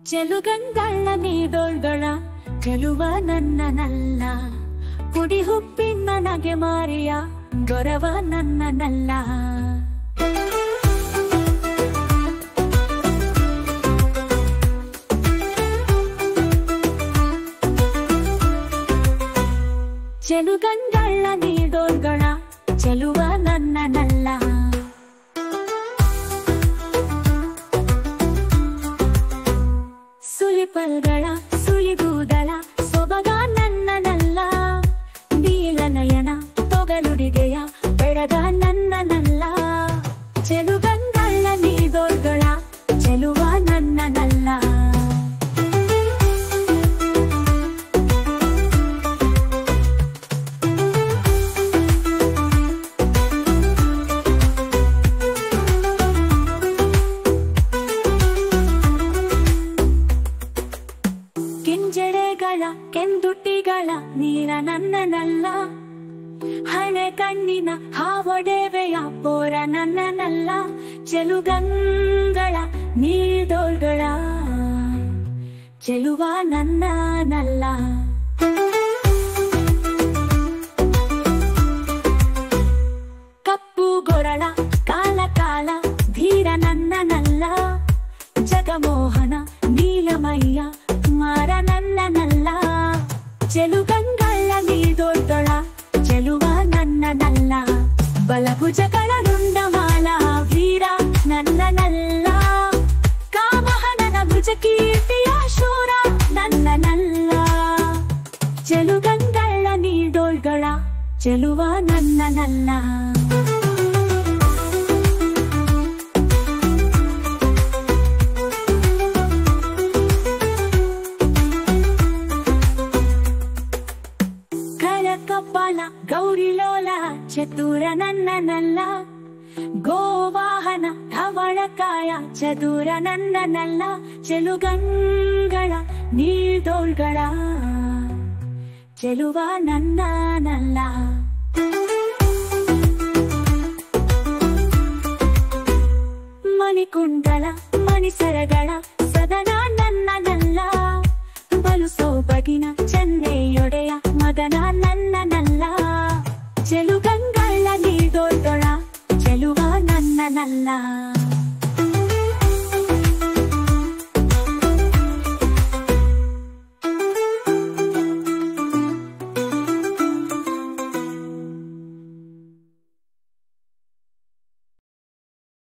ಚೆಲುಗಂಗಳ ನೀಡೋಳ್ಗಳ ಚೆಲುವ ನನ್ನನಲ್ಲ, ಕುಡಿ ಹುಪ್ಪಿನ ನನಗೆ ಮಾರಿಯ ಗೊರವ ನನ್ನನಲ್ಲ. ಚೆಲುಗಂಗಳ ನೀಡೋಳ್ಗಳ ಚೆಲುವ ನನ್ನನಲ್ಲ. ಸುಲಿಪಲ್ಗಳ ಸುಲಿಗೂದಲ ಸೊಬಗ ನನ್ನನಲ್ಲ, ನೀಲನಯನ ತೊಗಲುಡಿಗೆಯ ಬೆಳಗ ನನ್ನನಲ್ಲ. ಚೆಲುಗಂಗಳ ನೀಡೋಳ್ಗಳ ಚೆಲುವ ನನ್ನನಲ್ಲ. ಕೆಂಜಡೆಗಳ ಕೆಂದುಟ್ಟಿಗಳ ನೀರ ನನ್ನನಲ್ಲ, ಹಣೆ ಕಣ್ಣಿನ ಹಾವೊಡೆವೆಯ ಬೋರ ನನ್ನನಲ್ಲ. ಚೆಲುಗಂಗಳ ನೀಡೋಳ್ಗಳ ಚೆಲುವ ನನ್ನನಲ್ಲ. ಕಪ್ಪು ಗೊರಳ ಕಾಲ ಕಾಲ ಧೀರ ನನ್ನನಲ್ಲ, ಜಗಮೋಹನ ನೀಲಮಯ್ಯ ಮಾರ ನನ್ನನಲ್ಲ. ಚೆಲುಗಂಗಳ ನೀಡೋಳ್ಗಳ ಚೆಲುವ ನನ್ನನಲ್ಲ. ಬಲಭುಜಗಳ ರುಂಡಮಾಲ ವೀರ ನನ್ನನಲ್ಲ, ಕಾಮಹನನ ಭುಜ ಕೀರ್ತಿಯ ಶೂರ ನನ್ನನಲ್ಲ. ಚೆಲುಗಂಗಳ ನೀಡೋಳ್ಗಳ ಚೆಲುವ ನನ್ನನಲ್ಲ. ಕಪ್ಪಲ ಗೌರಿಲೋಲ ಚತುರ ನನ್ನನಲ್ಲ, ಗೋವಾಹನ ಧವಳಕಾಯ ಚತುರ ನನ್ನನಲ್ಲ. ಚೆಲುಗಂಗಳ ನೀಡೋಳ್ಗಳ ಚೆಲುವ ನನ್ನನಲ್ಲ. ಮಣಿಕುಂಡಲ ಮಣಿಸರಗಳ ಸದನ ನನ್ನನಲ್ಲ, ಬಲು ಸೊಬಗಿನ ಚೆನ್ನೆಯೊಡೆಯ ಮಗನ ನನ್ನನಲ್ಲ. ಚೆಲುಗಂಗಳ ನೀಡೋಳ್ಗಳ ಚೆಲುವ ನನ್ನನಲ್ಲ.